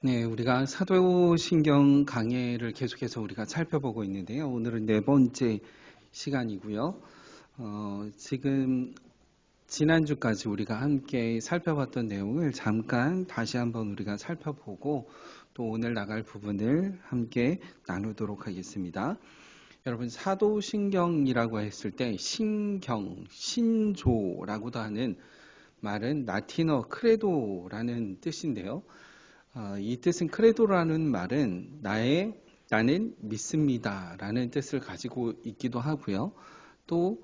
네, 우리가 사도신경 강해를 계속해서 우리가 살펴보고 있는데요. 오늘은 네 번째 시간이고요. 지금 지난주까지 우리가 함께 살펴봤던 내용을 잠깐 다시 한번 우리가 살펴보고 또 오늘 나갈 부분을 함께 나누도록 하겠습니다. 여러분, 사도신경이라고 했을 때 신경, 신조라고도 하는 말은 라틴어 크레도라는 뜻인데요. 이 뜻은 크레도라는 말은 나는 믿습니다 라는 뜻을 가지고 있기도 하고요. 또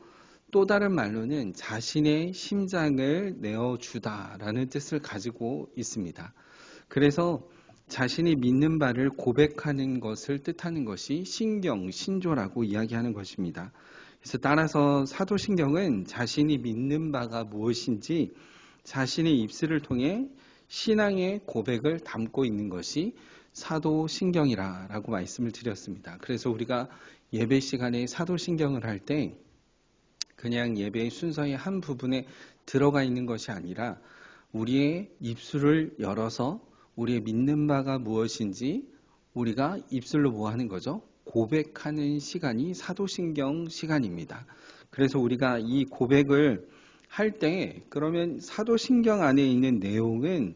다른 말로는 자신의 심장을 내어주다 라는 뜻을 가지고 있습니다. 그래서 자신이 믿는 바를 고백하는 것을 뜻하는 것이 신경, 신조라고 이야기하는 것입니다. 그래서 따라서 사도신경은 자신이 믿는 바가 무엇인지 자신의 입술을 통해 신앙의 고백을 담고 있는 것이 사도신경이라고 말씀을 드렸습니다. 그래서 우리가 예배 시간에 사도신경을 할 때 그냥 예배의 순서의 한 부분에 들어가 있는 것이 아니라 우리의 입술을 열어서 우리의 믿는 바가 무엇인지 우리가 입술로 뭐 하는 거죠? 고백하는 시간이 사도신경 시간입니다. 그래서 우리가 이 고백을 할 때 그러면 사도신경 안에 있는 내용은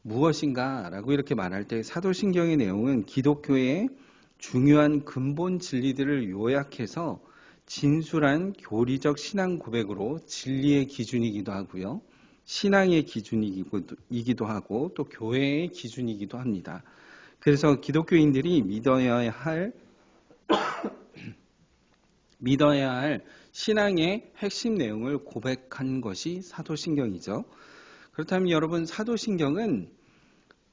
무엇인가 라고 이렇게 말할 때 사도신경의 내용은 기독교의 중요한 근본 진리들을 요약해서 진술한 교리적 신앙 고백으로 진리의 기준이기도 하고요. 신앙의 기준이기도 하고 또 교회의 기준이기도 합니다. 그래서 기독교인들이 믿어야 할 신앙의 핵심 내용을 고백한 것이 사도신경이죠. 그렇다면 여러분, 사도신경은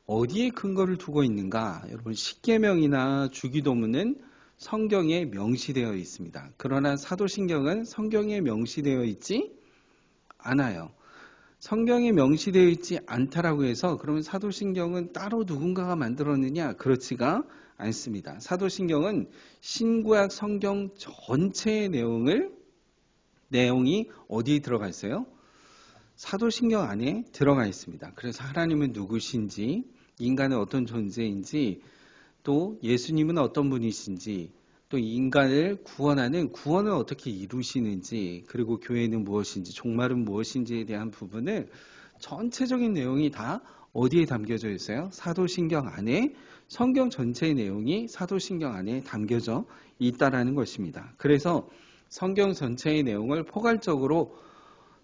어디에 근거를 두고 있는가? 여러분, 십계명이나 주기도문은 성경에 명시되어 있습니다. 그러나 사도신경은 성경에 명시되어 있지 않아요. 성경에 명시되어 있지 않다라고 해서 그러면 사도신경은 따로 누군가가 만들었느냐? 그렇지가 않습니다. 사도신경은 신구약 성경 전체의 내용이 어디에 들어가 있어요? 사도신경 안에 들어가 있습니다. 그래서 하나님은 누구신지, 인간은 어떤 존재인지, 또 예수님은 어떤 분이신지, 또 인간을 구원하는 구원을 어떻게 이루시는지, 그리고 교회는 무엇인지, 종말은 무엇인지에 대한 부분을 전체적인 내용이 다 어디에 담겨져 있어요? 사도신경 안에, 성경 전체의 내용이 사도신경 안에 담겨져 있다라는 것입니다. 그래서 성경 전체의 내용을 포괄적으로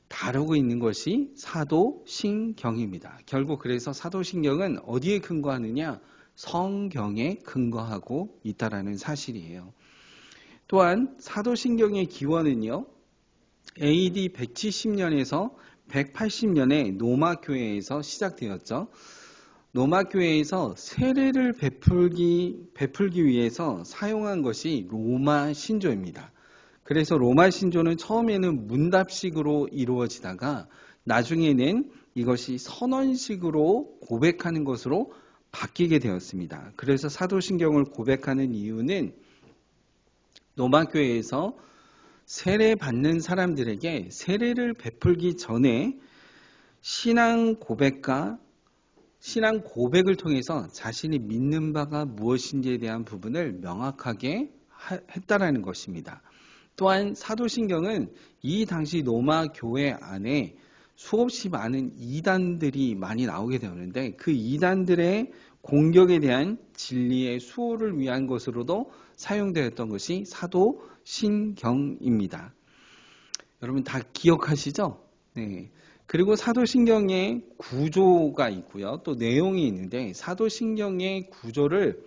다루고 있는 것이 사도신경입니다. 결국 그래서 사도신경은 어디에 근거하느냐? 성경에 근거하고 있다라는 사실이에요. 또한 사도신경의 기원은요, AD 170년에서 180년에 로마 교회에서 시작되었죠. 로마 교회에서 세례를 베풀기 위해서 사용한 것이 로마 신조입니다. 그래서 로마 신조는 처음에는 문답식으로 이루어지다가 나중에는 이것이 선언식으로 고백하는 것으로 바뀌게 되었습니다. 그래서 사도신경을 고백하는 이유는 로마 교회에서 세례 받는 사람들에게 세례를 베풀기 전에 신앙 고백을 통해서 자신이 믿는 바가 무엇인지에 대한 부분을 명확하게 했다라는 것입니다. 또한 사도신경은 이 당시 로마 교회 안에 수없이 많은 이단들이 많이 나오게 되었는데 그 이단들의 공격에 대한 진리의 수호를 위한 것으로도 사용되었던 것이 사도신경입니다. 여러분 다 기억하시죠? 네. 그리고 사도신경의 구조가 있고요. 또 내용이 있는데 사도신경의 구조를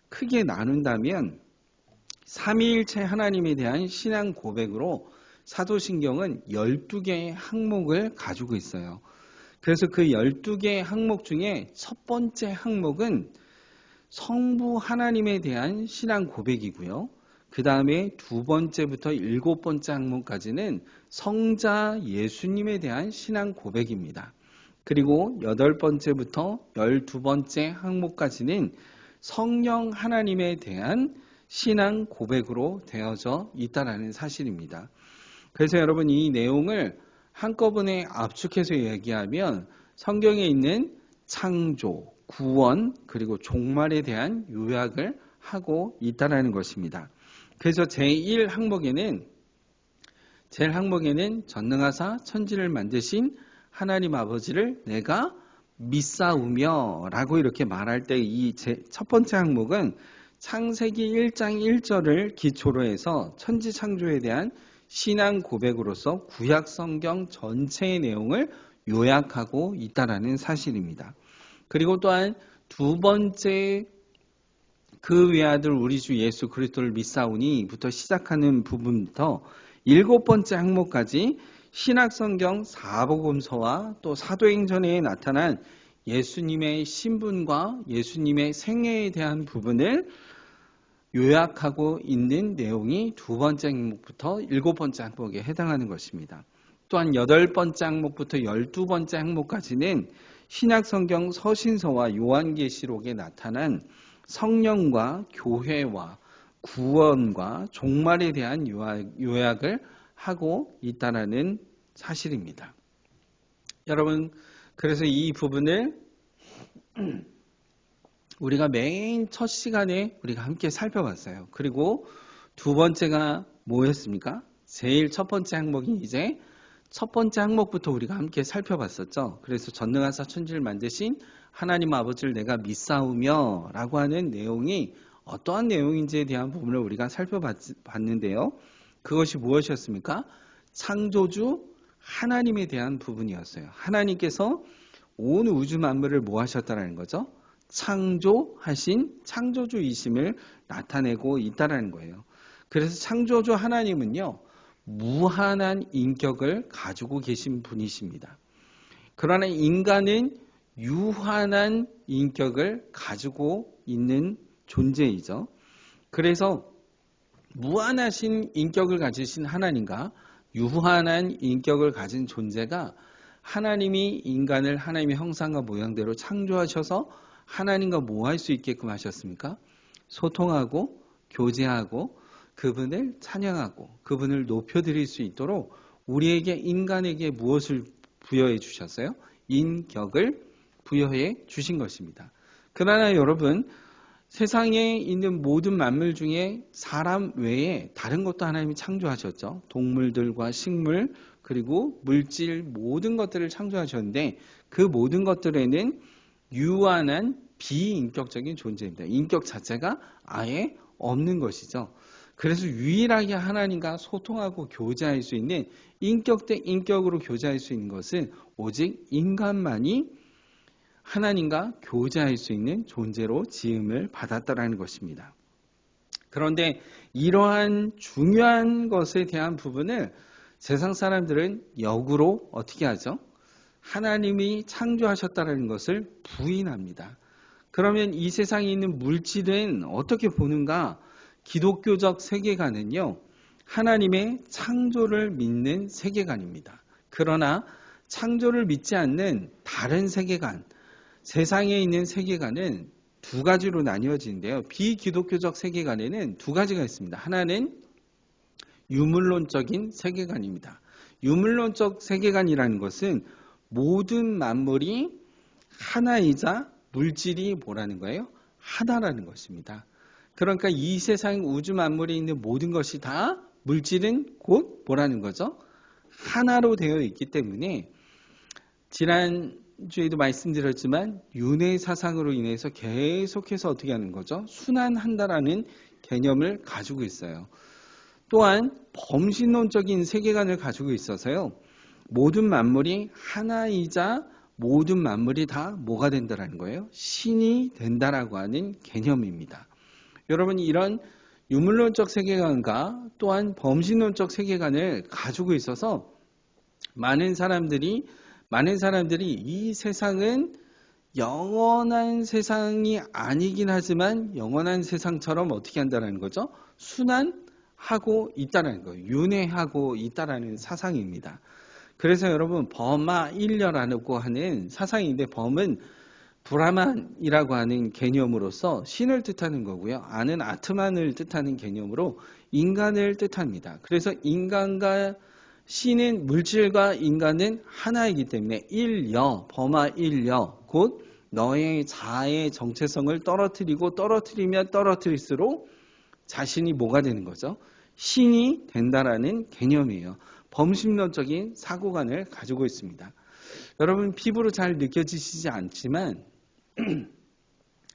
크게 나눈다면 삼위일체 하나님에 대한 신앙 고백으로 사도신경은 12개의 항목을 가지고 있어요. 그래서 그 12개의 항목 중에 첫 번째 항목은 성부 하나님에 대한 신앙 고백이고요. 그 다음에 두 번째부터 7번째 항목까지는 성자 예수님에 대한 신앙 고백입니다. 그리고 8번째부터 12번째 항목까지는 성령 하나님에 대한 신앙 고백으로 되어져 있다는 사실입니다. 그래서 여러분 이 내용을 한꺼번에 압축해서 얘기하면 성경에 있는 창조, 구원 그리고 종말에 대한 요약을 하고 있다는 것입니다. 그래서 제1항목에는 전능하사 천지를 만드신 하나님 아버지를 내가 믿사오며 라고 이렇게 말할 때 이 첫 번째 항목은 창세기 1장 1절을 기초로 해서 천지 창조에 대한 신앙 고백으로서 구약 성경 전체의 내용을 요약하고 있다는 사실입니다. 그리고 또한 두 번째 그 외아들 우리 주 예수 그리스도를 믿사오니부터 시작하는 부분부터 7번째 항목까지 신약성경 사복음서와 또 사도행전에 나타난 예수님의 신분과 예수님의 생애에 대한 부분을 요약하고 있는 내용이 두 번째 항목부터 7번째 항목에 해당하는 것입니다. 또한 8번째 항목부터 12번째 항목까지는 신약성경 서신서와 요한계시록에 나타난 성령과 교회와 구원과 종말에 대한 요약을 하고 있다는 사실입니다. 여러분, 그래서 이 부분을 우리가 맨 첫 시간에 우리가 함께 살펴봤어요. 그리고 두 번째가 뭐였습니까? 제일 첫 번째 항목이 이제 첫 번째 항목부터 우리가 함께 살펴봤었죠. 그래서 전능하사 천지를 만드신 하나님 아버지를 내가 믿사오며 라고 하는 내용이 어떠한 내용인지에 대한 부분을 우리가 살펴봤는데요. 그것이 무엇이었습니까? 창조주 하나님에 대한 부분이었어요. 하나님께서 온 우주 만물을 뭐 하셨다는 거죠? 창조하신 창조주이심을 나타내고 있다는 거예요. 그래서 창조주 하나님은요, 무한한 인격을 가지고 계신 분이십니다. 그러나 인간은 유한한 인격을 가지고 있는 존재이죠. 그래서 무한하신 인격을 가지신 하나님과 유한한 인격을 가진 존재가 하나님이 인간을 하나님의 형상과 모양대로 창조하셔서 하나님과 뭐 할 수 있게끔 하셨습니까? 소통하고 교제하고 그분을 찬양하고 그분을 높여드릴 수 있도록 우리에게 인간에게 무엇을 부여해 주셨어요? 인격을 부여해 주신 것입니다. 그러나 여러분, 세상에 있는 모든 만물 중에 사람 외에 다른 것도 하나님이 창조하셨죠. 동물들과 식물 그리고 물질 모든 것들을 창조하셨는데 그 모든 것들에는 유한한 비인격적인 존재입니다. 인격 자체가 아예 없는 것이죠. 그래서 유일하게 하나님과 소통하고 교제할 수 있는 인격 대 인격으로 교제할 수 있는 것은 오직 인간만이 하나님과 교제할 수 있는 존재로 지음을 받았다라는 것입니다. 그런데 이러한 중요한 것에 대한 부분을 세상 사람들은 역으로 어떻게 하죠? 하나님이 창조하셨다는 것을 부인합니다. 그러면 이 세상에 있는 물질은 어떻게 보는가? 기독교적 세계관은요, 하나님의 창조를 믿는 세계관입니다. 그러나 창조를 믿지 않는 다른 세계관, 세상에 있는 세계관은 두 가지로 나뉘어지는데요. 비기독교적 세계관에는 두 가지가 있습니다. 하나는 유물론적인 세계관입니다. 유물론적 세계관이라는 것은 모든 만물이 하나이자 물질이 뭐라는 거예요? 하나라는 것입니다. 그러니까 이 세상 우주 만물에 있는 모든 것이 다 물질은 곧 뭐라는 거죠? 하나로 되어 있기 때문에 지난주에도 말씀드렸지만 윤회 사상으로 인해서 계속해서 어떻게 하는 거죠? 순환한다라는 개념을 가지고 있어요. 또한 범신론적인 세계관을 가지고 있어서요. 모든 만물이 하나이자 모든 만물이 다 뭐가 된다라는 거예요? 신이 된다라고 하는 개념입니다. 여러분, 이런 유물론적 세계관과 또한 범신론적 세계관을 가지고 있어서 많은 사람들이 이 세상은 영원한 세상이 아니긴 하지만 영원한 세상처럼 어떻게 한다는 거죠? 순환하고 있다는 거예요. 윤회하고 있다는 사상입니다. 그래서 여러분, 범아일려라고 하는 사상인데, 범은 브라만이라고 하는 개념으로서 신을 뜻하는 거고요. 아는 아트만을 뜻하는 개념으로 인간을 뜻합니다. 그래서 인간과 신은, 물질과 인간은 하나이기 때문에 일여, 범아일여, 곧 너의 자아의 정체성을 떨어뜨리면 떨어뜨릴수록 자신이 뭐가 되는 거죠? 신이 된다라는 개념이에요. 범신론적인 사고관을 가지고 있습니다. 여러분 피부로 잘 느껴지시지 않지만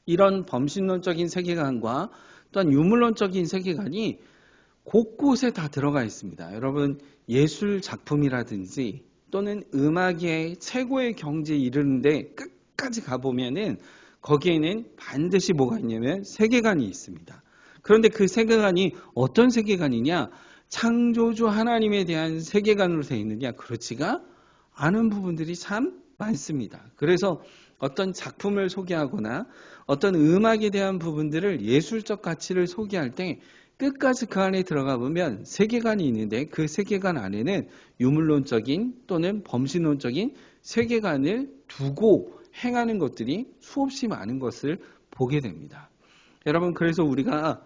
이런 범신론적인 세계관과 또한 유물론적인 세계관이 곳곳에 다 들어가 있습니다. 여러분 예술 작품이라든지 또는 음악의 최고의 경지에 이르는데 끝까지 가보면은 거기에는 반드시 뭐가 있냐면 세계관이 있습니다. 그런데 그 세계관이 어떤 세계관이냐? 창조주 하나님에 대한 세계관으로 되어 있느냐? 그렇지가 않은 부분들이 참 많습니다. 그래서 어떤 작품을 소개하거나 어떤 음악에 대한 부분들을 예술적 가치를 소개할 때 끝까지 그 안에 들어가 보면 세계관이 있는데 그 세계관 안에는 유물론적인 또는 범신론적인 세계관을 두고 행하는 것들이 수없이 많은 것을 보게 됩니다. 여러분 그래서 우리가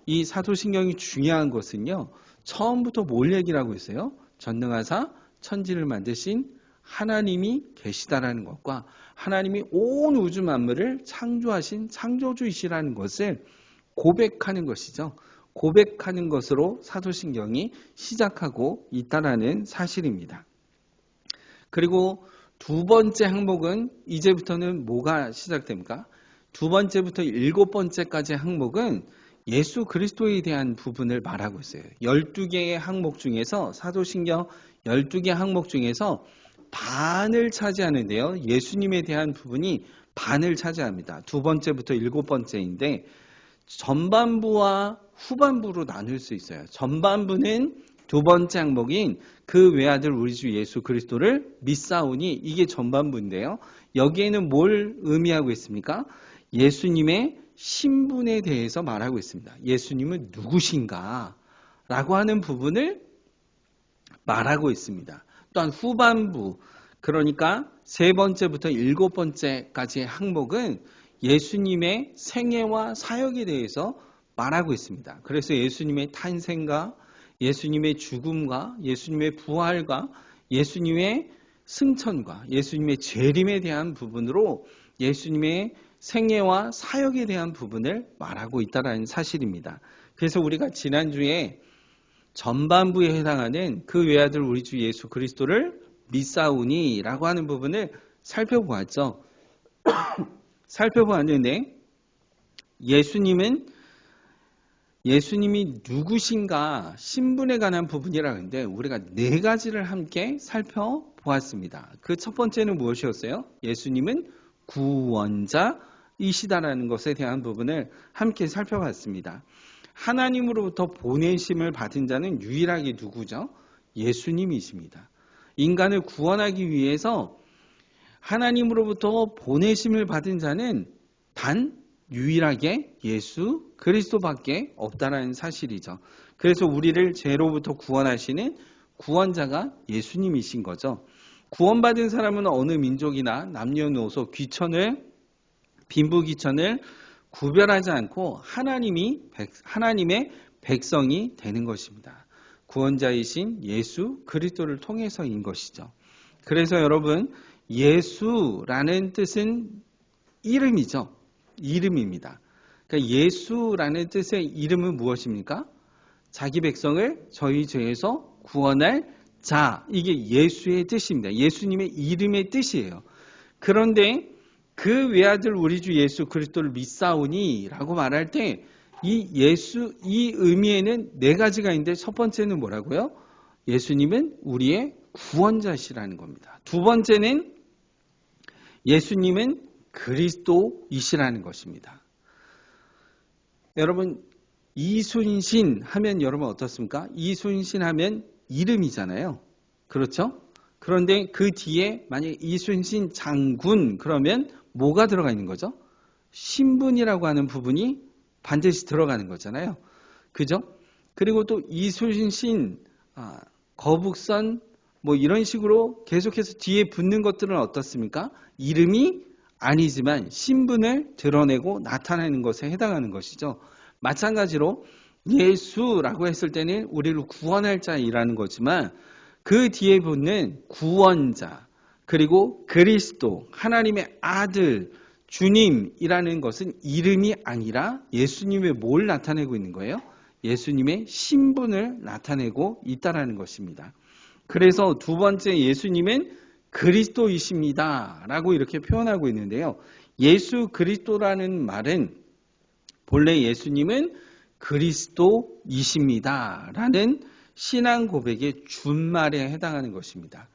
이 사도신경이 중요한 것은요. 처음부터 뭘 얘기를 하고 있어요? 전능하사 천지를 만드신 하나님이 계시다라는 것과 하나님이 온 우주 만물을 창조하신 창조주이시라는 것을 고백하는 것이죠. 고백하는 것으로 사도신경이 시작하고 있다라는 사실입니다. 그리고 두 번째 항목은 이제부터는 뭐가 시작됩니까? 두 번째부터 일곱 번째까지 항목은 예수 그리스도에 대한 부분을 말하고 있어요. 12개의 항목 중에서 사도신경 12개 항목 중에서 반을 차지하는데요. 예수님에 대한 부분이 반을 차지합니다. 두 번째부터 일곱 번째인데 전반부와 후반부로 나눌 수 있어요. 전반부는 두 번째 항목인 그 외아들 우리 주 예수 그리스도를 믿사오니 이게 전반부인데요. 여기에는 뭘 의미하고 있습니까? 예수님의 신분에 대해서 말하고 있습니다. 예수님은 누구신가? 라고 하는 부분을 말하고 있습니다. 또한 후반부, 그러니까 세 번째부터 일곱 번째까지의 항목은 예수님의 생애와 사역에 대해서 말하고 있습니다. 그래서 예수님의 탄생과 예수님의 죽음과 예수님의 부활과 예수님의 승천과 예수님의 재림에 대한 부분으로 예수님의 생애와 사역에 대한 부분을 말하고 있다는 사실입니다. 그래서 우리가 지난주에 전반부에 해당하는 그 외아들 우리 주 예수 그리스도를 믿사오니 라고 하는 부분을 살펴보았죠. 살펴보았는데 예수님이 누구신가 신분에 관한 부분이라 하는데 우리가 네 가지를 함께 살펴보았습니다. 그 첫 번째는 무엇이었어요? 예수님은 구원자이시다라는 것에 대한 부분을 함께 살펴봤습니다. 하나님으로부터 보내심을 받은 자는 유일하게 누구죠? 예수님이십니다. 인간을 구원하기 위해서 하나님으로부터 보내심을 받은 자는 단 유일하게 예수 그리스도밖에 없다는 사실이죠. 그래서 우리를 죄로부터 구원하시는 구원자가 예수님이신 거죠. 구원받은 사람은 어느 민족이나 남녀노소 귀천을 빈부귀천을 구별하지 않고 하나님의 백성이 되는 것입니다. 구원자이신 예수 그리스도를 통해서인 것이죠. 그래서 여러분 예수라는 뜻은 이름이죠. 이름입니다. 그러니까 예수라는 뜻의 이름은 무엇입니까? 자기 백성을 저희 죄에서 구원할 자. 이게 예수의 뜻입니다. 예수님의 이름의 뜻이에요. 그런데 그 외아들 우리 주 예수 그리스도를 믿사오니 라고 말할 때 이 의미에는 네 가지가 있는데 첫 번째는 뭐라고요? 예수님은 우리의 구원자시라는 겁니다. 두 번째는 예수님은 그리스도이시라는 것입니다. 여러분 이순신 하면 여러분 어떻습니까? 이순신 하면 이름이잖아요. 그렇죠? 그런데 그 뒤에 만약에 이순신 장군 그러면 뭐가 들어가 있는 거죠? 신분이라고 하는 부분이 반드시 들어가는 거잖아요. 그죠? 그리고 또 이순신, 거북선 뭐 이런 식으로 계속해서 뒤에 붙는 것들은 어떻습니까? 이름이 아니지만 신분을 드러내고 나타내는 것에 해당하는 것이죠. 마찬가지로 예수라고 했을 때는 우리를 구원할 자이라는 거지만 그 뒤에 붙는 구원자, 그리고 그리스도, 하나님의 아들, 주님이라는 것은 이름이 아니라 예수님의 뭘 나타내고 있는 거예요? 예수님의 신분을 나타내고 있다라는 것입니다. 그래서 두 번째 예수님은 그리스도이십니다 라고 이렇게 표현하고 있는데요. 예수 그리스도라는 말은 본래 예수님은 그리스도이십니다 라는 신앙 고백의 준말에 해당하는 것입니다.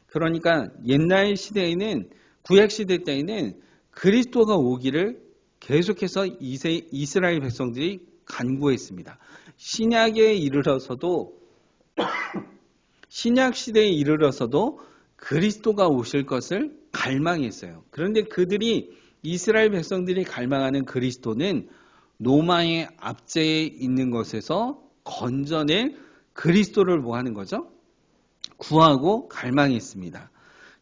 그러니까 옛날 시대에는, 구약 시대 때에는 그리스도가 오기를 계속해서 이스라엘 백성들이 간구했습니다. 신약에 이르러서도 신약 시대에 이르러서도 그리스도가 오실 것을 갈망했어요. 그런데 그들이, 이스라엘 백성들이 갈망하는 그리스도는 로마의 압제에 있는 것에서 건져낼 그리스도를 뭐 하는 거죠? 구하고 갈망했습니다.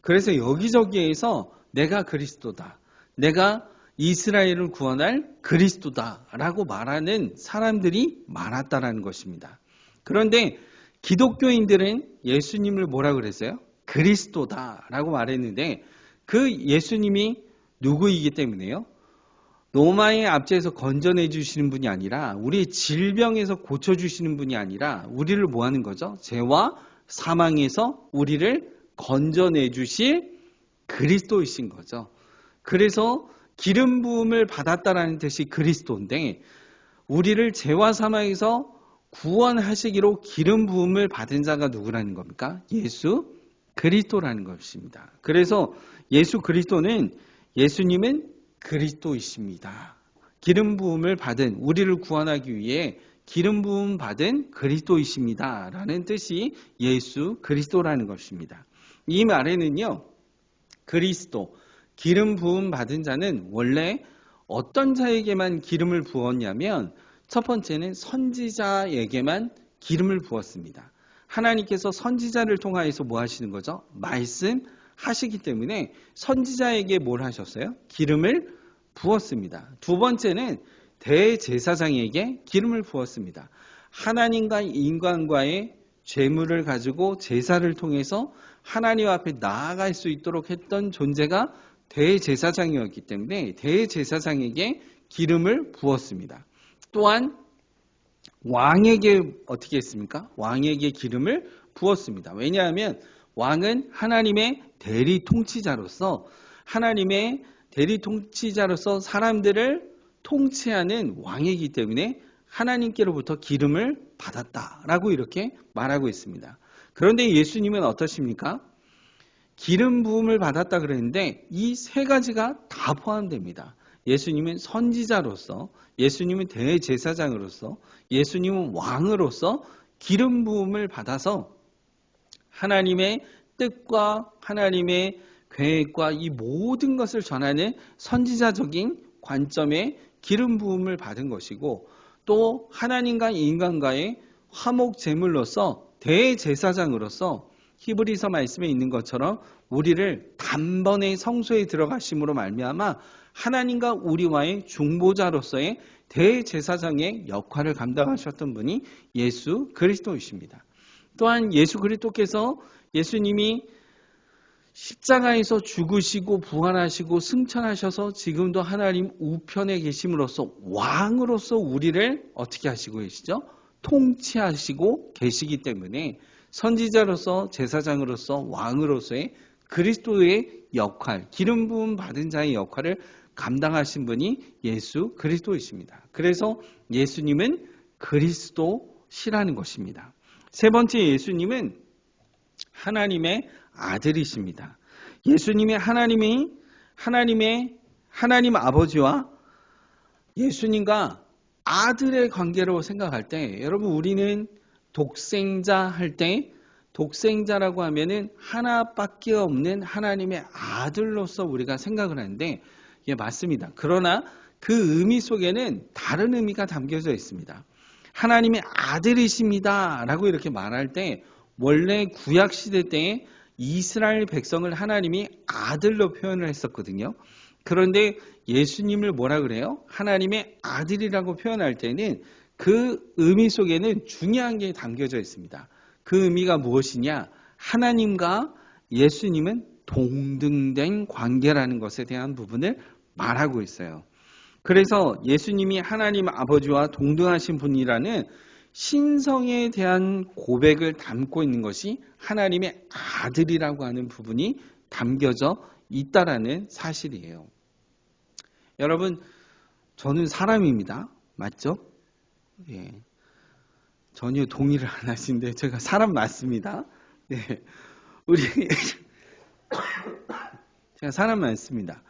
그래서 여기저기에서 내가 그리스도다, 내가 이스라엘을 구원할 그리스도다 라고 말하는 사람들이 많았다라는 것입니다. 그런데 기독교인들은 예수님을 뭐라 그랬어요? 그리스도다 라고 말했는데, 그 예수님이 누구이기 때문에요? 로마의 압제에서 건져내 주시는 분이 아니라, 우리의 질병에서 고쳐주시는 분이 아니라 우리를 뭐 하는 거죠? 죄와 사망에서 우리를 건져내 주실 그리스도이신 거죠. 그래서 기름 부음을 받았다라는 뜻이 그리스도인데, 우리를 죄와 사망에서 구원하시기로 기름 부음을 받은 자가 누구라는 겁니까? 예수 그리스도라는 것입니다. 그래서 예수 그리스도는, 예수님은 그리스도이십니다. 기름 부음을 받은, 우리를 구원하기 위해 기름 부음 받은 그리스도이십니다 라는 뜻이 예수 그리스도라는 것입니다. 이 말에는요, 그리스도, 기름 부음 받은 자는 원래 어떤 자에게만 기름을 부었냐면, 첫 번째는 선지자에게만 기름을 부었습니다. 하나님께서 선지자를 통하여서 뭐 하시는 거죠? 말씀하시기 때문에 선지자에게 뭘 하셨어요? 기름을 부었습니다. 두 번째는 대제사장에게 기름을 부었습니다. 하나님과 인간과의 죄물을 가지고 제사를 통해서 하나님 앞에 나아갈 수 있도록 했던 존재가 대제사장이었기 때문에 대제사장에게 기름을 부었습니다. 또한 왕에게 어떻게 했습니까? 왕에게 기름을 부었습니다. 왜냐하면 왕은 하나님의 대리 통치자로서, 하나님의 대리 통치자로서 사람들을 통치하는 왕이기 때문에 하나님께로부터 기름을 받았다라고 이렇게 말하고 있습니다. 그런데 예수님은 어떠십니까? 기름 부음을 받았다 그랬는데 이 세 가지가 다 포함됩니다. 예수님은 선지자로서, 예수님은 대제사장으로서, 예수님은 왕으로서 기름 부음을 받아서 하나님의 뜻과 하나님의 계획과 이 모든 것을 전하는 선지자적인 관점의 기름 부음을 받은 것이고, 또 하나님과 인간과의 화목 제물로서 대제사장으로서 히브리서 말씀에 있는 것처럼 우리를 단번에 성소에 들어가심으로 말미암아 하나님과 우리와의 중보자로서의 대제사장의 역할을 감당하셨던 분이 예수 그리스도이십니다. 또한 예수 그리스도께서, 예수님이 십자가에서 죽으시고 부활하시고 승천하셔서 지금도 하나님 우편에 계심으로써 왕으로서 우리를 어떻게 하시고 계시죠? 통치하시고 계시기 때문에 선지자로서, 제사장으로서, 왕으로서의 그리스도의 역할, 기름 부음 받은 자의 역할을 감당하신 분이 예수 그리스도이십니다. 그래서 예수님은 그리스도시라는 것입니다. 세 번째, 예수님은 하나님의 아들이십니다. 예수님이 하나님 아버지와 예수님과 아들의 관계로 생각할 때, 여러분 우리는 독생자 할 때, 독생자라고 하면은 하나밖에 없는 하나님의 아들로서 우리가 생각을 하는데, 예, 맞습니다. 그러나 그 의미 속에는 다른 의미가 담겨져 있습니다. 하나님의 아들이십니다 라고 이렇게 말할 때, 원래 구약 시대 때에 이스라엘 백성을 하나님이 아들로 표현을 했었거든요. 그런데 예수님을 뭐라 그래요? 하나님의 아들이라고 표현할 때는 그 의미 속에는 중요한 게 담겨져 있습니다. 그 의미가 무엇이냐? 하나님과 예수님은 동등된 관계라는 것에 대한 부분을 말하고 있어요. 그래서 예수님이 하나님 아버지와 동등하신 분이라는 신성에 대한 고백을 담고 있는 것이 하나님의 아들이라고 하는 부분이 담겨져 있다라는 사실이에요. 여러분, 저는 사람입니다. 맞죠? 예. 전혀 동의를 안 하시는데 제가 사람 맞습니다. 네. 제가 사람 맞습니다.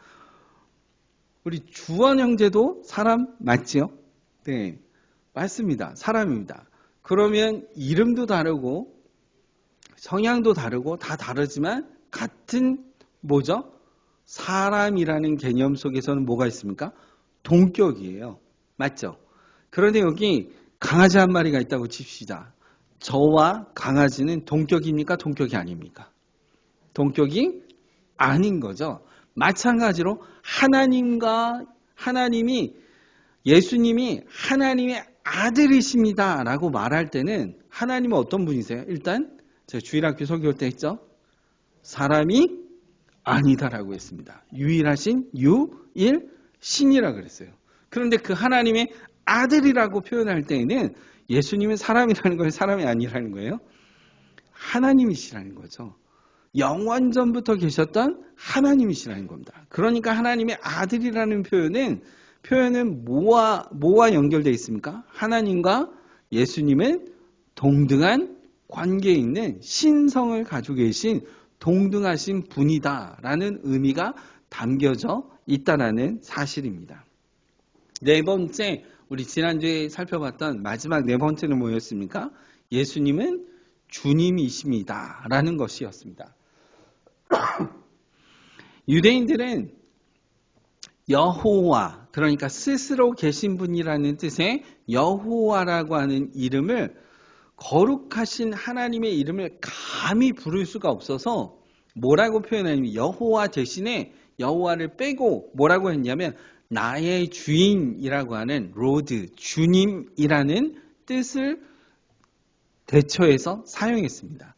우리 주원 형제도 사람 맞지요? 네. 맞습니다. 사람입니다. 그러면 이름도 다르고 성향도 다르고 다 다르지만 같은 뭐죠? 사람이라는 개념 속에서는 뭐가 있습니까? 동격이에요. 맞죠? 그런데 여기 강아지 한 마리가 있다고 칩시다. 저와 강아지는 동격입니까? 동격이 아닙니까? 동격이 아닌 거죠. 마찬가지로 예수님이 하나님의 아들이십니다 라고 말할 때는 하나님은 어떤 분이세요? 일단 제가 주일학교 설교할 때 했죠. 사람이 아니다라고 했습니다. 유일하신 유일신이라고 그랬어요. 그런데 그 하나님의 아들이라고 표현할 때에는 예수님은 사람이라는 거예요? 사람이 아니라는 거예요? 하나님이시라는 거죠. 영원전부터 계셨던 하나님이시라는 겁니다. 그러니까 하나님의 아들이라는 표현은 뭐와 연결되어 있습니까? 하나님과 예수님은 동등한 관계에 있는 신성을 가지고 계신 동등하신 분이다라는 의미가 담겨져 있다라는 사실입니다. 네 번째, 우리 지난주에 살펴봤던 마지막 네 번째는 뭐였습니까? 예수님은 주님이십니다 라는 것이었습니다. 유대인들은 여호와, 그러니까 스스로 계신 분이라는 뜻의 여호와라고 하는 이름을, 거룩하신 하나님의 이름을 감히 부를 수가 없어서 뭐라고 표현하냐면 여호와 대신에 여호와를 빼고 뭐라고 했냐면 나의 주인이라고 하는 로드, 주님이라는 뜻을 대처해서 사용했습니다.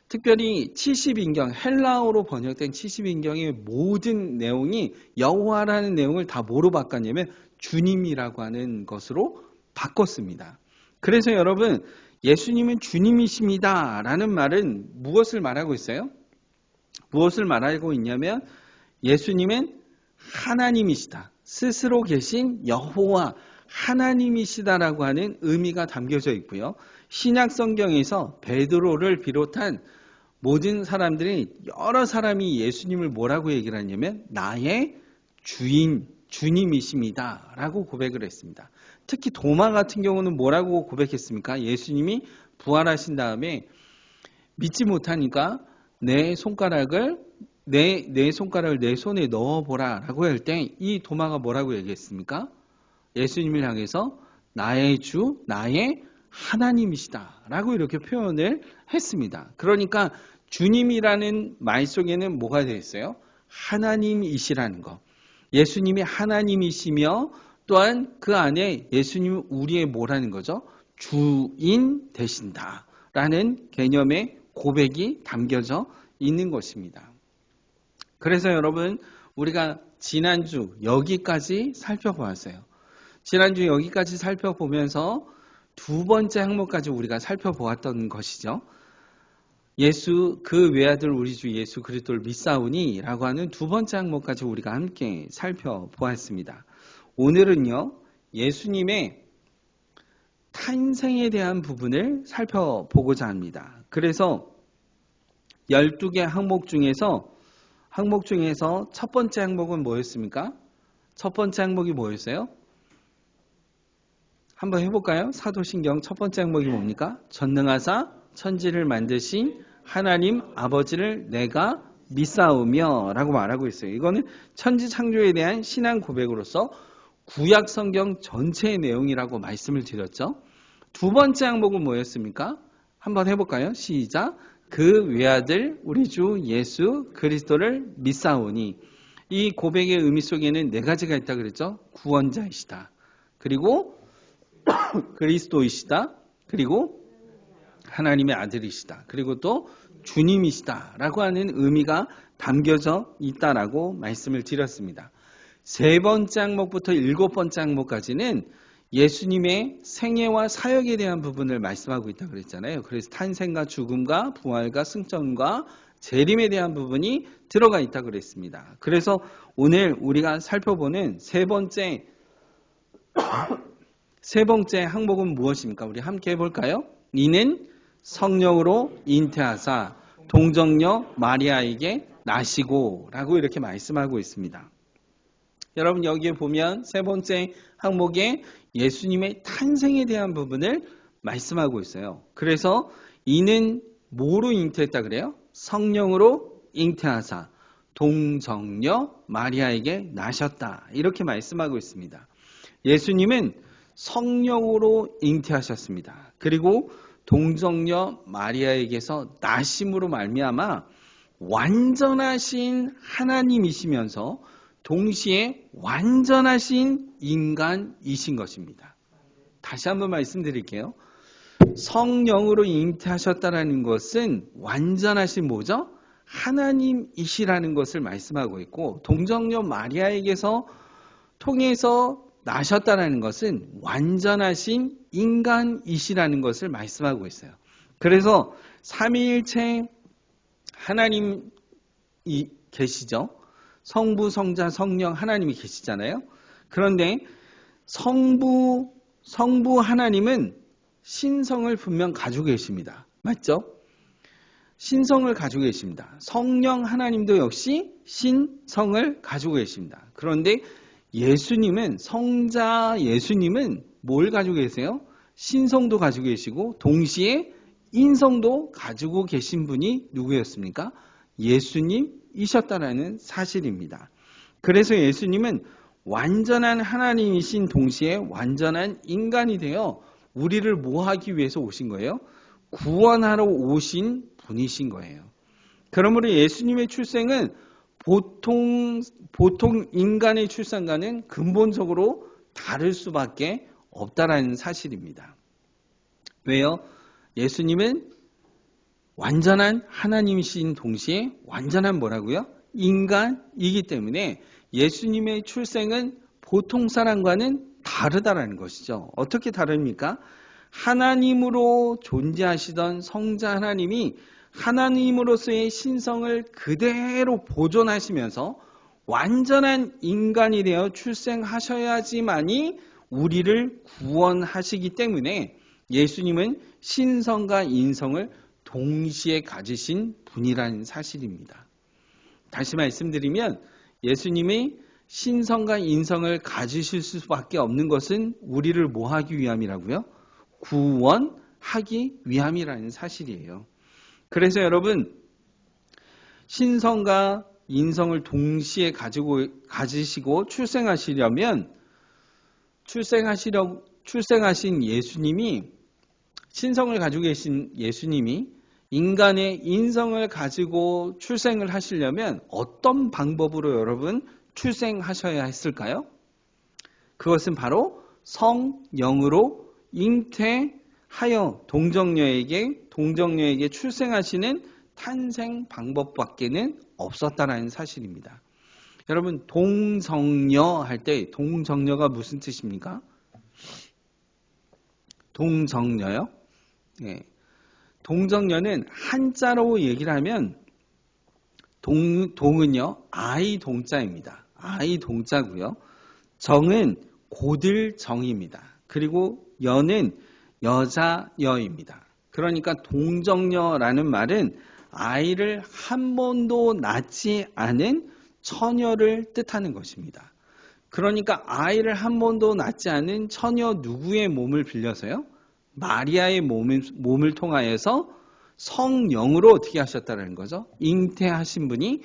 특별히 70인경, 헬라어로 번역된 70인경의 모든 내용이 여호와라는 내용을 다 뭐로 바꿨냐면 주님이라고 하는 것으로 바꿨습니다. 그래서 여러분, 예수님은 주님이십니다 라는 말은 무엇을 말하고 있어요? 무엇을 말하고 있냐면 예수님은 하나님이시다. 스스로 계신 여호와 하나님이시다라고 하는 의미가 담겨져 있고요. 신약 성경에서 베드로를 비롯한 모든 사람들이, 여러 사람이 예수님을 뭐라고 얘기를 하냐면 나의 주님이십니다 라고 고백을 했습니다. 특히 도마 같은 경우는 뭐라고 고백했습니까? 예수님이 부활하신 다음에 믿지 못하니까 내 손가락을 내 손에 넣어보라 라고 할 때 이 도마가 뭐라고 얘기했습니까? 예수님을 향해서 나의 주, 나의 하나님이시다 라고 이렇게 표현을 했습니다. 그러니까 주님이라는 말 속에는 뭐가 되어 있어요? 하나님이시라는 것. 예수님이 하나님이시며 또한 그 안에 예수님은 우리의 뭐라는 거죠? 주인 되신다 라는 개념의 고백이 담겨져 있는 것입니다. 그래서 여러분, 우리가 지난주 여기까지 살펴보았어요. 지난주 여기까지 살펴보면서 두 번째 항목까지 우리가 살펴보았던 것이죠. 예수 그 외아들 우리 주 예수 그리스도를 믿사오니 라고 하는 두 번째 항목까지 우리가 함께 살펴보았습니다. 오늘은요, 예수님의 탄생에 대한 부분을 살펴보고자 합니다. 그래서 12개 항목 중에서 첫 번째 항목은 뭐였습니까? 첫 번째 항목이 뭐였어요? 한번 해볼까요? 사도신경 첫 번째 항목이 뭡니까? 전능하사 천지를 만드신 하나님 아버지를 내가 믿사오며 라고 말하고 있어요. 이거는 천지 창조에 대한 신앙 고백으로서 구약 성경 전체의 내용이라고 말씀을 드렸죠. 두 번째 항목은 뭐였습니까? 한번 해볼까요? 시작. 그 외아들 우리 주 예수 그리스도를 믿사오니. 이 고백의 의미 속에는 네 가지가 있다 그랬죠. 구원자이시다. 그리고 그리스도이시다. 그리고 하나님의 아들이시다. 그리고 또 주님이시다라고 하는 의미가 담겨져 있다라고 말씀을 드렸습니다. 세 번째 항목부터 일곱 번째 항목까지는 예수님의 생애와 사역에 대한 부분을 말씀하고 있다고 그랬잖아요. 그래서 탄생과 죽음과 부활과 승천과 재림에 대한 부분이 들어가 있다고 그랬습니다. 그래서 오늘 우리가 살펴보는 세 번째 항목은 무엇입니까? 우리 함께 해볼까요? 이는 성령으로 잉태하사 동정녀 마리아에게 나시고 라고 이렇게 말씀하고 있습니다. 여러분 여기에 보면 세 번째 항목에 예수님의 탄생에 대한 부분을 말씀하고 있어요. 그래서 이는 뭐로 잉태했다 그래요? 성령으로 잉태하사 동정녀 마리아에게 나셨다 이렇게 말씀하고 있습니다. 예수님은 성령으로 잉태하셨습니다. 그리고 동정녀 마리아에게서 나심으로 말미암아 완전하신 하나님이시면서 동시에 완전하신 인간이신 것입니다. 다시 한번 말씀드릴게요. 성령으로 잉태하셨다는 것은 완전하신 뭐죠? 하나님이시라는 것을 말씀하고 있고 동정녀 마리아에게서 통해서 나셨다는 것은 완전하신 인간이시라는 것을 말씀하고 있어요. 그래서 삼위일체 하나님이 계시죠. 성부, 성자, 성령 하나님이 계시잖아요. 그런데 성부 하나님은 신성을 분명 가지고 계십니다. 맞죠? 신성을 가지고 계십니다. 성령 하나님도 역시 신성을 가지고 계십니다. 그런데 예수님은 성자 예수님은 뭘 가지고 계세요? 신성도 가지고 계시고 동시에 인성도 가지고 계신 분이 누구였습니까? 예수님이셨다라는 사실입니다. 그래서 예수님은 완전한 하나님이신 동시에 완전한 인간이 되어 우리를 뭐 하기 위해서 오신 거예요? 구원하러 오신 분이신 거예요. 그러므로 예수님의 출생은 보통 인간의 출산과는 근본적으로 다를 수밖에 없다라는 사실입니다. 왜요? 예수님은 완전한 하나님이신 동시에 완전한 뭐라고요? 인간이기 때문에 예수님의 출생은 보통 사람과는 다르다라는 것이죠. 어떻게 다릅니까? 하나님으로 존재하시던 성자 하나님이 하나님으로서의 신성을 그대로 보존하시면서 완전한 인간이 되어 출생하셔야지만이 우리를 구원하시기 때문에 예수님은 신성과 인성을 동시에 가지신 분이라는 사실입니다. 다시 말씀드리면 예수님이 신성과 인성을 가지실 수밖에 없는 것은 우리를 뭐 하기 위함이라고요? 구원하기 위함이라는 사실이에요. 그래서 여러분 신성과 인성을 동시에 가지시고 출생하신 예수님이 신성을 가지고 계신 예수님이 인간의 인성을 가지고 출생을 하시려면 어떤 방법으로 여러분 출생하셔야 했을까요? 그것은 바로 성령으로 잉태하여 동정녀에게 출생하시는 탄생 방법밖에는 없었다라는 사실입니다. 여러분 동정녀 할 때 동정녀가 무슨 뜻입니까? 동정녀요? 네. 동정녀는 한자로 얘기를 하면 동은요 아이 동자입니다. 아이 동자고요. 정은 고들 정입니다. 그리고 여는 여자 여입니다. 그러니까 동정녀라는 말은 아이를 한 번도 낳지 않은 처녀를 뜻하는 것입니다. 그러니까 아이를 한 번도 낳지 않은 처녀 누구의 몸을 빌려서요? 마리아의 몸을 통하여서 성령으로 어떻게 하셨다는 거죠? 잉태하신 분이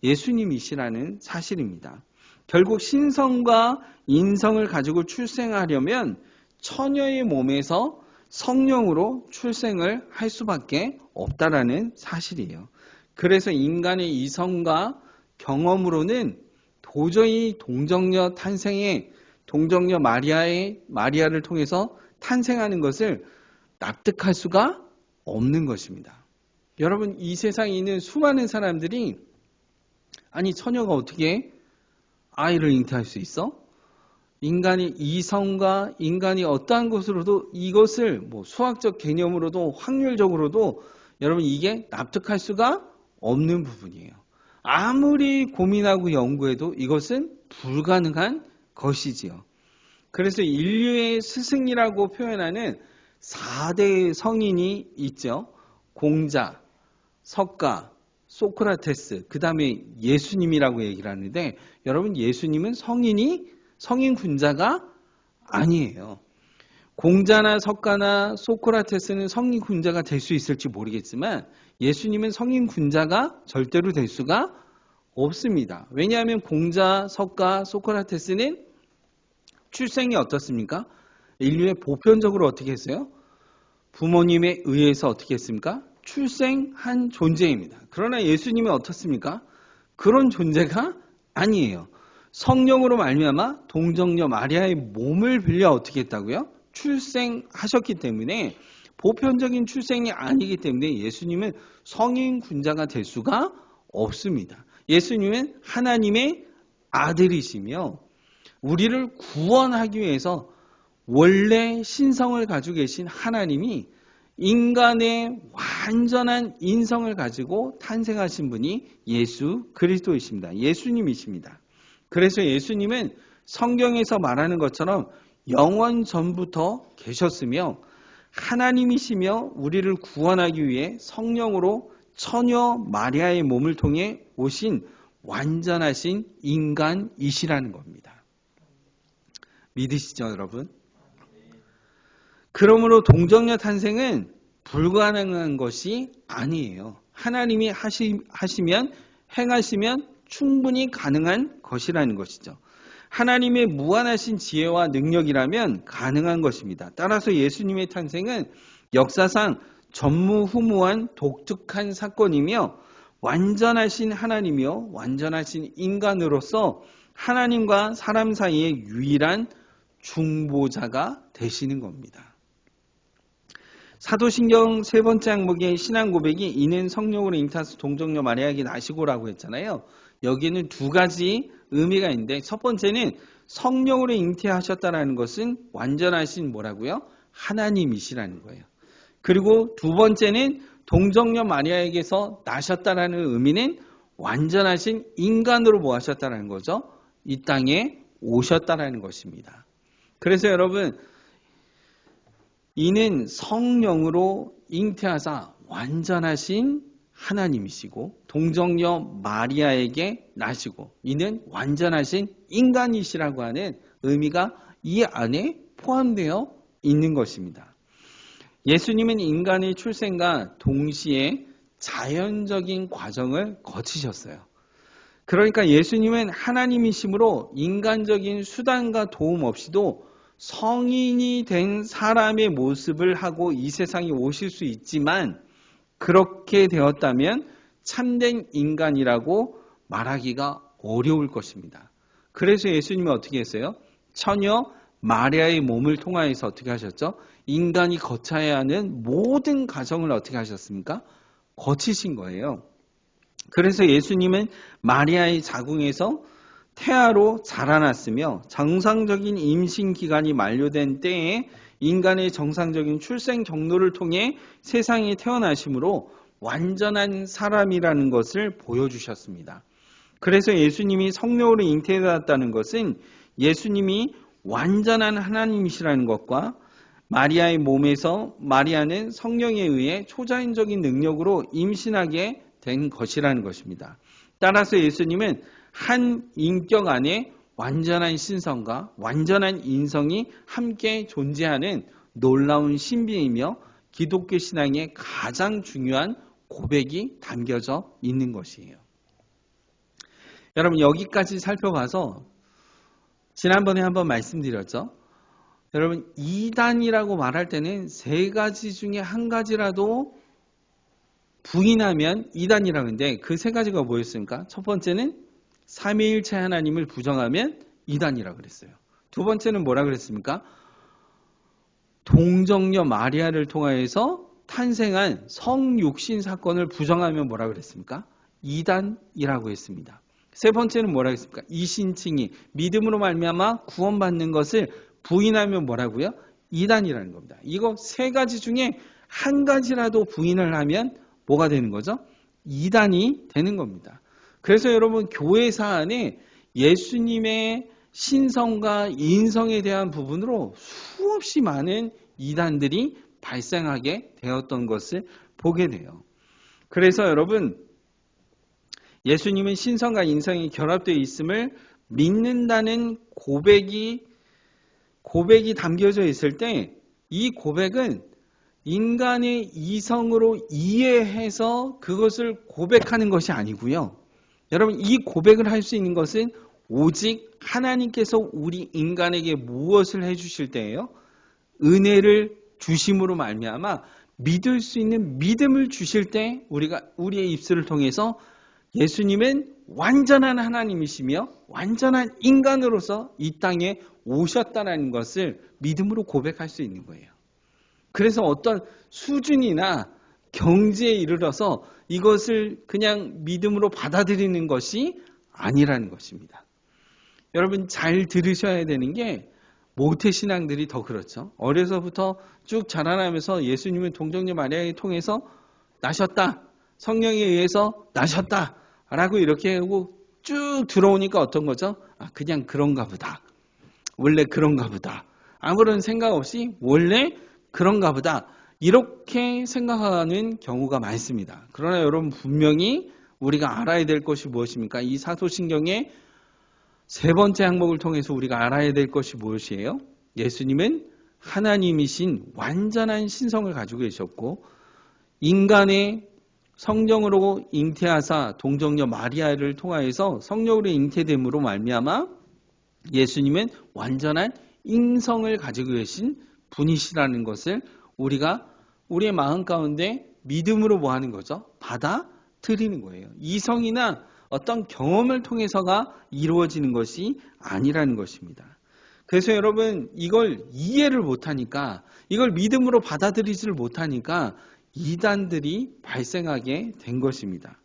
예수님이시라는 사실입니다. 결국 신성과 인성을 가지고 출생하려면 처녀의 몸에서 성령으로 출생을 할 수밖에 없다라는 사실이에요. 그래서 인간의 이성과 경험으로는 도저히 동정녀 마리아를 통해서 탄생하는 것을 납득할 수가 없는 것입니다. 여러분, 이 세상에 있는 수많은 사람들이 아니 처녀가 어떻게 아이를 잉태할 수 있어? 인간이 이성과 인간이 어떠한 것으로도 이것을 뭐 수학적 개념으로도 확률적으로도 여러분 이게 납득할 수가 없는 부분이에요. 아무리 고민하고 연구해도 이것은 불가능한 것이지요. 그래서 인류의 스승이라고 표현하는 4대 성인이 있죠. 공자, 석가, 소크라테스, 그 다음에 예수님이라고 얘기를 하는데 여러분 예수님은 성인 군자가 아니에요. 공자나 석가나 소크라테스는 성인 군자가 될 수 있을지 모르겠지만 예수님은 성인 군자가 절대로 될 수가 없습니다. 왜냐하면 공자, 석가, 소크라테스는 출생이 어떻습니까? 인류의 보편적으로 어떻게 했어요? 부모님에 의해서 어떻게 했습니까? 출생한 존재입니다. 그러나 예수님은 어떻습니까? 그런 존재가 아니에요. 성령으로 말미암아 동정녀 마리아의 몸을 빌려 어떻게 했다고요? 출생하셨기 때문에 보편적인 출생이 아니기 때문에 예수님은 성인 군자가 될 수가 없습니다. 예수님은 하나님의 아들이시며 우리를 구원하기 위해서 원래 신성을 가지고 계신 하나님이 인간의 완전한 인성을 가지고 탄생하신 분이 예수 그리스도이십니다. 예수님이십니다. 그래서 예수님은 성경에서 말하는 것처럼 영원 전부터 계셨으며 하나님이시며 우리를 구원하기 위해 성령으로 처녀 마리아의 몸을 통해 오신 완전하신 인간이시라는 겁니다. 믿으시죠, 여러분? 그러므로 동정녀 탄생은 불가능한 것이 아니에요. 하나님이 하시면 행하시면 충분히 가능한 것이라는 것이죠. 하나님의 무한하신 지혜와 능력이라면 가능한 것입니다. 따라서 예수님의 탄생은 역사상 전무후무한 독특한 사건이며 완전하신 하나님이요 완전하신 인간으로서 하나님과 사람 사이의 유일한 중보자가 되시는 겁니다. 사도신경 3번째 항목의 신앙 고백이 이는 성령으로 잉타서 동정녀 마리아에게 나시고라고 했잖아요. 여기에는 두 가지 의미가 있는데 첫 번째는 성령으로 잉태하셨다는 것은 완전하신 뭐라고요? 하나님이시라는 거예요. 그리고 두 번째는 동정녀 마리아에게서 나셨다는 의미는 완전하신 인간으로 뭐 하셨다는 거죠? 이 땅에 오셨다는 것입니다. 그래서 여러분 이는 성령으로 잉태하사 완전하신 하나님이시고 동정녀 마리아에게 나시고 이는 완전하신 인간이시라고 하는 의미가 이 안에 포함되어 있는 것입니다. 예수님은 인간의 출생과 동시에 자연적인 과정을 거치셨어요. 그러니까 예수님은 하나님이시므로 인간적인 수단과 도움 없이도 성인이 된 사람의 모습을 하고 이 세상에 오실 수 있지만 그렇게 되었다면 참된 인간이라고 말하기가 어려울 것입니다. 그래서 예수님이 어떻게 했어요? 처녀 마리아의 몸을 통하여서 어떻게 하셨죠? 인간이 거쳐야 하는 모든 과정을 어떻게 하셨습니까? 거치신 거예요. 그래서 예수님은 마리아의 자궁에서 태아로 자라났으며 정상적인 임신 기간이 만료된 때에 인간의 정상적인 출생 경로를 통해 세상에 태어나심으로 완전한 사람이라는 것을 보여주셨습니다. 그래서 예수님이 성령으로 잉태되었다는 것은 예수님이 완전한 하나님이시라는 것과 마리아의 몸에서 마리아는 성령에 의해 초자연적인 능력으로 임신하게 된 것이라는 것입니다. 따라서 예수님은 한 인격 안에 완전한 신성과 완전한 인성이 함께 존재하는 놀라운 신비이며 기독교 신앙의 가장 중요한 고백이 담겨져 있는 것이에요. 여러분 여기까지 살펴봐서 지난번에 한번 말씀드렸죠. 여러분 이단이라고 말할 때는 세 가지 중에 한 가지라도 부인하면 이단이라고 하는데 그 세 가지가 뭐였습니까? 첫 번째는 삼위일체 하나님을 부정하면 이단이라고 그랬어요. 두 번째는 뭐라 그랬습니까? 동정녀 마리아를 통하여서 탄생한 성육신 사건을 부정하면 뭐라 그랬습니까? 이단이라고 했습니다. 세 번째는 뭐라 했습니까? 이신칭의 믿음으로 말미암아 구원받는 것을 부인하면 뭐라고요? 이단이라는 겁니다. 이거 세 가지 중에 한 가지라도 부인을 하면 뭐가 되는 거죠? 이단이 되는 겁니다. 그래서 여러분 교회사 안에 예수님의 신성과 인성에 대한 부분으로 수없이 많은 이단들이 발생하게 되었던 것을 보게 돼요. 그래서 여러분 예수님은 신성과 인성이 결합되어 있음을 믿는다는 고백이 담겨져 있을 때 이 고백은 인간의 이성으로 이해해서 그것을 고백하는 것이 아니고요. 여러분 이 고백을 할 수 있는 것은 오직 하나님께서 우리 인간에게 무엇을 해주실 때예요? 은혜를 주심으로 말미암아 믿을 수 있는 믿음을 주실 때 우리가 우리의 입술을 통해서 예수님은 완전한 하나님이시며 완전한 인간으로서 이 땅에 오셨다는 것을 믿음으로 고백할 수 있는 거예요. 그래서 어떤 수준이나 경지에 이르러서 이것을 그냥 믿음으로 받아들이는 것이 아니라는 것입니다. 여러분 잘 들으셔야 되는 게 모태신앙들이 더 그렇죠. 어려서부터 쭉 자라나면서 예수님은 동정녀 마리아를 통해서 나셨다. 성령에 의해서 나셨다. 라고 이렇게 하고 쭉 들어오니까 어떤 거죠? 그냥 그런가 보다. 원래 그런가 보다. 아무런 생각 없이 원래 그런가 보다. 이렇게 생각하는 경우가 많습니다. 그러나 여러분 분명히 우리가 알아야 될 것이 무엇입니까? 이 사도신경의 세 번째 항목을 통해서 우리가 알아야 될 것이 무엇이에요? 예수님은 하나님이신 완전한 신성을 가지고 계셨고 인간의 성령으로 잉태하사 동정녀 마리아를 통하여서 성령으로 잉태됨으로 말미암아 예수님은 완전한 인성을 가지고 계신 분이시라는 것을 우리가 우리의 마음 가운데 믿음으로 뭐 하는 거죠? 받아들이는 거예요. 이성이나 어떤 경험을 통해서가 이루어지는 것이 아니라는 것입니다. 그래서 여러분 이걸 이해를 못하니까 이걸 믿음으로 받아들이지를 못하니까 이단들이 발생하게 된 것입니다.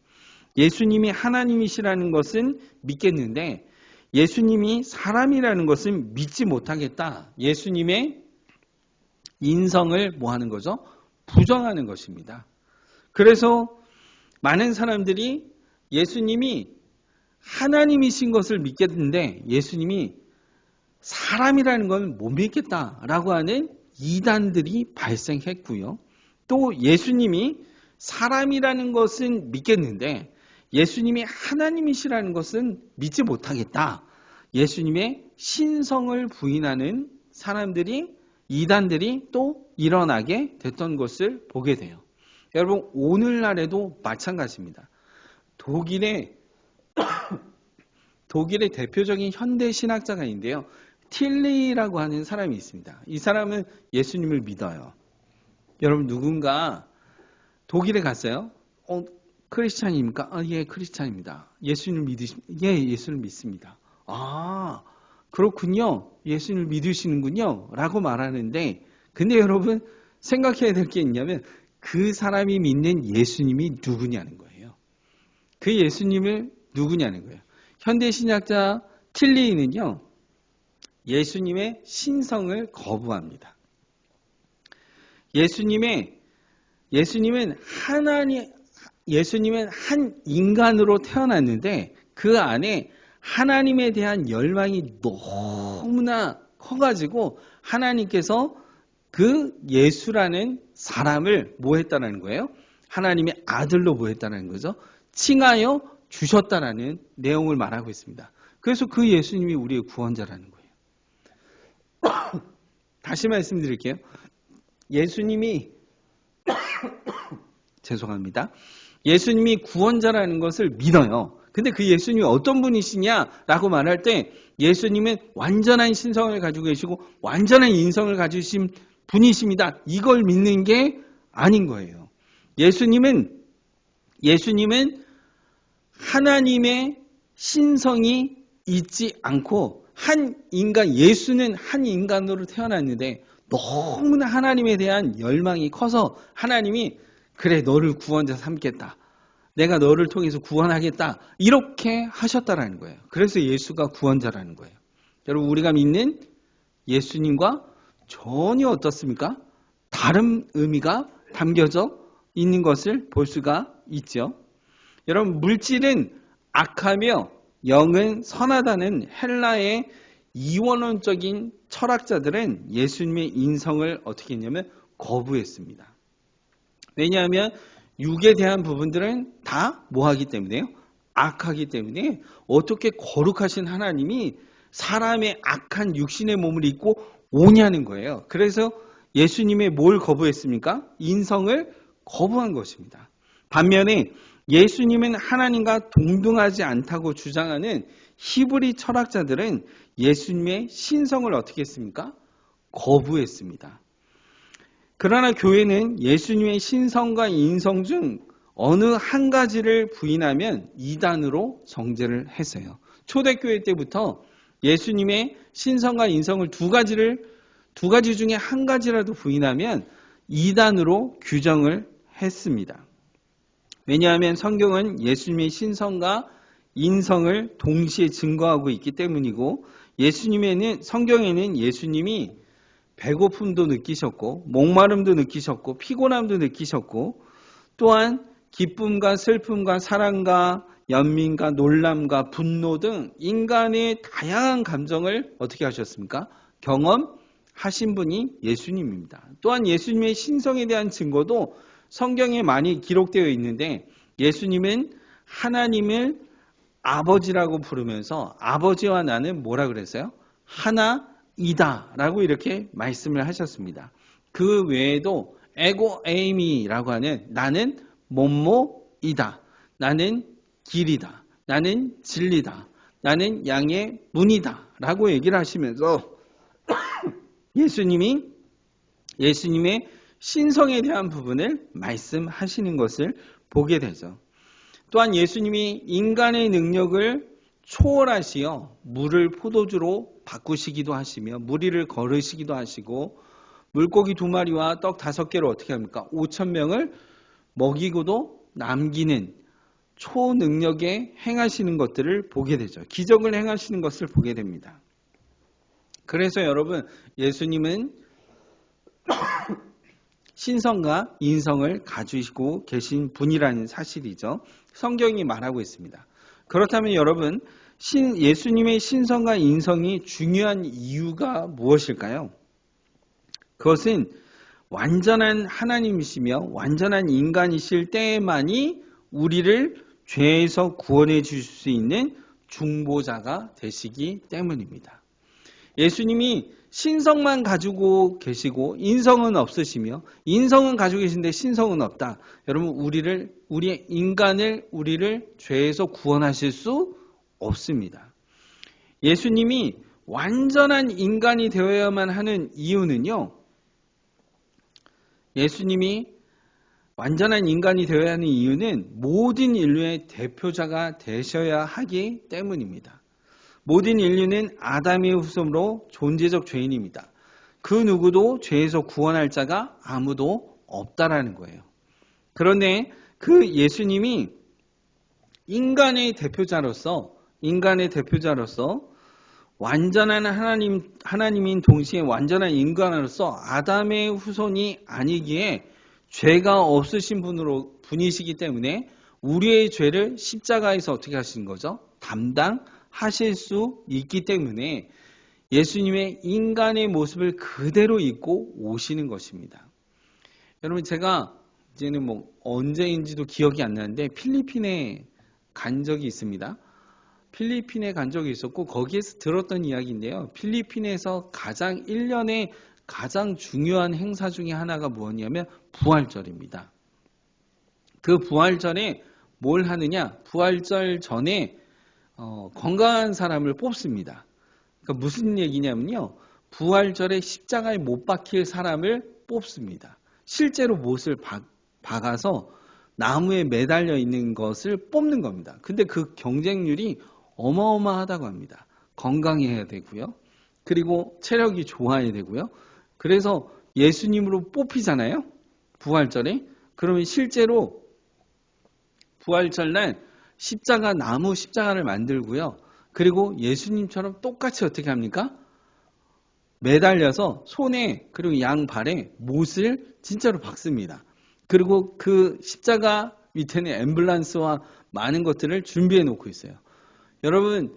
예수님이 하나님이시라는 것은 믿겠는데 예수님이 사람이라는 것은 믿지 못하겠다. 예수님의 인성을 뭐 하는 거죠? 부정하는 것입니다. 그래서 많은 사람들이 예수님이 하나님이신 것을 믿겠는데 예수님이 사람이라는 걸 못 믿겠다라고 하는 이단들이 발생했고요. 또 예수님이 사람이라는 것은 믿겠는데 예수님이 하나님이시라는 것은 믿지 못하겠다. 예수님의 신성을 부인하는 사람들이 이단들이 또 일어나게 됐던 것을 보게 돼요. 여러분 오늘날에도 마찬가지입니다. 독일의 대표적인 현대 신학자가 있는데요. 틸리라고 하는 사람이 있습니다. 이 사람은 예수님을 믿어요. 여러분 누군가 독일에 갔어요. 크리스찬입니까? 예, 크리스찬입니다. 예수님을 믿으십니까? 예, 예수를 믿습니다. 아, 그렇군요. 예수님을 믿으시는군요. 라고 말하는데 근데 여러분 생각해야 될 게 있냐면 그 사람이 믿는 예수님이 누구냐는 거예요. 그 예수님을 누구냐는 거예요. 현대신학자 틸리는요. 예수님의 신성을 거부합니다. 예수님은 한 인간으로 태어났는데 그 안에 하나님에 대한 열망이 너무나 커가지고 하나님께서 그 예수라는 사람을 뭐 했다는 거예요? 하나님의 아들로 뭐 했다는 거죠? 칭하여 주셨다라는 내용을 말하고 있습니다. 그래서 그 예수님이 우리의 구원자라는 거예요. 다시 말씀드릴게요. 예수님이 죄송합니다. 예수님이 구원자라는 것을 믿어요. 근데 그 예수님이 어떤 분이시냐라고 말할 때 예수님은 완전한 신성을 가지고 계시고 완전한 인성을 가지신 분이십니다. 이걸 믿는 게 아닌 거예요. 예수님은 하나님의 신성이 있지 않고 예수는 한 인간으로 태어났는데 너무나 하나님에 대한 열망이 커서 하나님이 그래 너를 구원자 삼겠다. 내가 너를 통해서 구원하겠다. 이렇게 하셨다라는 거예요. 그래서 예수가 구원자라는 거예요. 여러분 우리가 믿는 예수님과 전혀 어떻습니까? 다른 의미가 담겨져 있는 것을 볼 수가 있죠. 여러분 물질은 악하며 영은 선하다는 헬라의 이원론적인 철학자들은 예수님의 인성을 어떻게 했냐면 거부했습니다. 왜냐하면 육에 대한 부분들은 다 뭐하기 때문에요? 악하기 때문에 어떻게 거룩하신 하나님이 사람의 악한 육신의 몸을 입고 오냐는 거예요. 그래서 예수님의 뭘 거부했습니까? 인성을 거부한 것입니다. 반면에 예수님은 하나님과 동등하지 않다고 주장하는 히브리 철학자들은 예수님의 신성을 어떻게 했습니까? 거부했습니다. 그러나 교회는 예수님의 신성과 인성 중 어느 한 가지를 부인하면 이단으로 정죄를 했어요. 초대교회 때부터 예수님의 신성과 인성을 두 가지 중에 한 가지라도 부인하면 이단으로 규정을 했습니다. 왜냐하면 성경은 예수님의 신성과 인성을 동시에 증거하고 있기 때문이고 성경에는 예수님이 배고픔도 느끼셨고 목마름도 느끼셨고 피곤함도 느끼셨고 또한 기쁨과 슬픔과 사랑과 연민과 놀람과 분노 등 인간의 다양한 감정을 어떻게 하셨습니까? 경험하신 분이 예수님입니다. 또한 예수님의 신성에 대한 증거도 성경에 많이 기록되어 있는데 예수님은 하나님을 아버지라고 부르면서 아버지와 나는 뭐라 그랬어요? 하나이다 라고 이렇게 말씀을 하셨습니다. 그 외에도 에고 에이미라고 하는 나는 뭐뭐이다. 나는 길이다. 나는 진리다. 나는 양의 문이다 라고 얘기를 하시면서 예수님의 신성에 대한 부분을 말씀하시는 것을 보게 되죠. 또한 예수님이 인간의 능력을 초월하시어 물을 포도주로 바꾸시기도 하시며 무리를 걸으시기도 하시고 물고기 2마리와 떡 5개로 어떻게 합니까? 5,000명을 먹이고도 남기는 초능력에 행하시는 것들을 보게 되죠. 기적을 행하시는 것을 보게 됩니다. 그래서 여러분 예수님은 신성과 인성을 가지고 계신 분이라는 사실이죠. 성경이 말하고 있습니다. 그렇다면 여러분 예수님의 신성과 인성이 중요한 이유가 무엇일까요? 그것은 완전한 하나님이시며 완전한 인간이실 때에만이 우리를 죄에서 구원해 주실 수 있는 중보자가 되시기 때문입니다. 예수님이 신성만 가지고 계시고 인성은 없으시며 인성은 가지고 계신데 신성은 없다. 여러분 우리의 인간을 우리를 죄에서 구원하실 수 없습니다. 예수님이 완전한 인간이 되어야만 하는 이유는요. 예수님이 완전한 인간이 되어야 하는 이유는 모든 인류의 대표자가 되셔야 하기 때문입니다. 모든 인류는 아담의 후손으로 존재적 죄인입니다. 그 누구도 죄에서 구원할 자가 아무도 없다라는 거예요. 그런데 그 예수님이 인간의 대표자로서 완전한 하나님인 동시에 완전한 인간으로서 아담의 후손이 아니기에 죄가 없으신 분이시기 때문에 우리의 죄를 십자가에서 어떻게 하시는 거죠? 담당하실 수 있기 때문에 예수님의 인간의 모습을 그대로 입고 오시는 것입니다. 여러분 제가 이제는 언제인지도 기억이 안 나는데 필리핀에 간 적이 있습니다. 필리핀에 간 적이 있었고 거기에서 들었던 이야기인데요. 필리핀에서 1년에 가장 중요한 행사 중에 하나가 무엇이냐면 부활절입니다. 그 부활절에 뭘 하느냐? 부활절 전에 건강한 사람을 뽑습니다. 그러니까 무슨 얘기냐면요. 부활절에 십자가에 못 박힐 사람을 뽑습니다. 실제로 못을 박아서 나무에 매달려 있는 것을 뽑는 겁니다. 근데 그 경쟁률이 어마어마하다고 합니다. 건강해야 되고요. 그리고 체력이 좋아야 되고요. 그래서 예수님으로 뽑히잖아요. 부활절에. 그러면 실제로 부활절날 나무 십자가를 만들고요. 그리고 예수님처럼 똑같이 어떻게 합니까? 매달려서 손에 그리고 양발에 못을 진짜로 박습니다. 그리고 그 십자가 밑에는 앰뷸런스와 많은 것들을 준비해 놓고 있어요. 여러분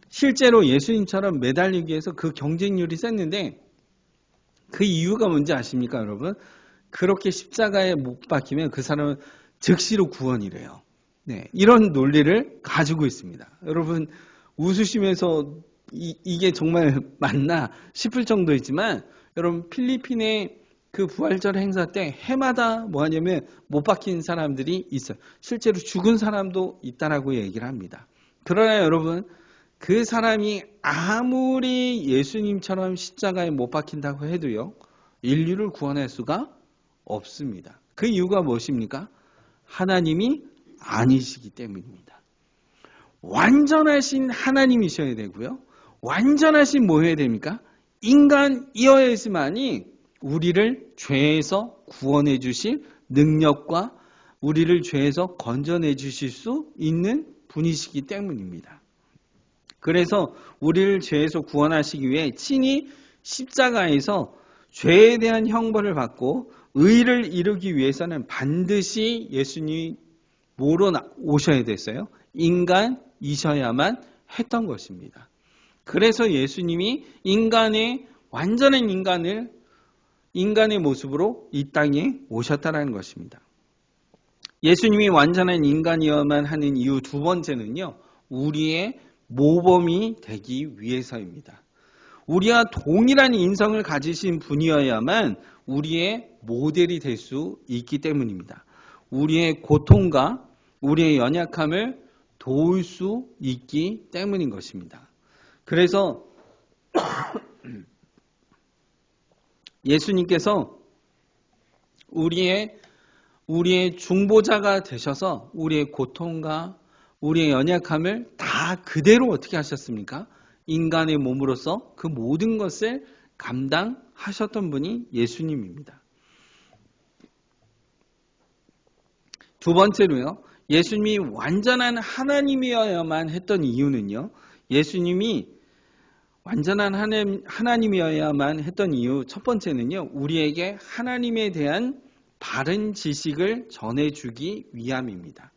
실제로 예수님처럼 매달리기 위해서 그 경쟁률이 셌는데 그 이유가 뭔지 아십니까, 여러분? 그렇게 십자가에 못 박히면 그 사람은 즉시로 구원이래요. 네, 이런 논리를 가지고 있습니다. 여러분 웃으시면서 이게 정말 맞나 싶을 정도이지만 여러분 필리핀의 그 부활절 행사 때 해마다 뭐 하냐면 못 박힌 사람들이 있어요. 실제로 죽은 사람도 있다라고 얘기를 합니다. 그러나 여러분 그 사람이 아무리 예수님처럼 십자가에 못 박힌다고 해도요. 인류를 구원할 수가 없습니다. 그 이유가 무엇입니까? 하나님이 아니시기 때문입니다. 완전하신 하나님이셔야 되고요. 완전하신 뭐 해야 됩니까? 인간이어야지만이 우리를 죄에서 구원해 주실 능력과 우리를 죄에서 건져내 주실 수 있는 분이시기 때문입니다. 그래서 우리를 죄에서 구원하시기 위해 친히 십자가에서 죄에 대한 형벌을 받고 의를 이루기 위해서는 반드시 예수님이 뭐로 오셔야 됐어요? 인간이셔야만 했던 것입니다. 그래서 예수님이 완전한 인간의 모습으로 이 땅에 오셨다는 것입니다. 예수님이 완전한 인간이어야만 하는 이유 두 번째는요. 우리의 모범이 되기 위해서입니다. 우리와 동일한 인성을 가지신 분이어야만 우리의 모델이 될 수 있기 때문입니다. 우리의 고통과 우리의 연약함을 도울 수 있기 때문인 것입니다. 그래서 예수님께서 우리의 중보자가 되셔서 우리의 고통과 우리의 연약함을 다 그대로 어떻게 하셨습니까? 인간의 몸으로서 그 모든 것을 감당하셨던 분이 예수님입니다. 두 번째로요. 예수님이 완전한 하나님이어야만 했던 이유는요. 예수님이 완전한 하나님이어야만 했던 이유 첫 번째는요. 우리에게 하나님에 대한 바른 지식을 전해주기 위함입니다.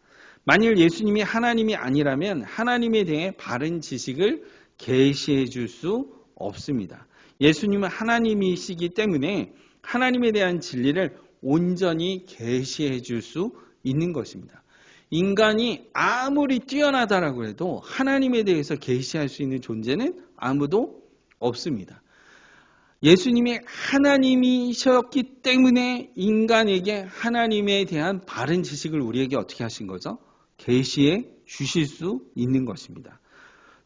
만일 예수님이 하나님이 아니라면 하나님에 대해 바른 지식을 계시해 줄 수 없습니다. 예수님은 하나님이시기 때문에 하나님에 대한 진리를 온전히 계시해 줄 수 있는 것입니다. 인간이 아무리 뛰어나다라고 해도 하나님에 대해서 계시할 수 있는 존재는 아무도 없습니다. 예수님이 하나님이셨기 때문에 인간에게 하나님에 대한 바른 지식을 우리에게 어떻게 하신 거죠? 계시해 주실 수 있는 것입니다.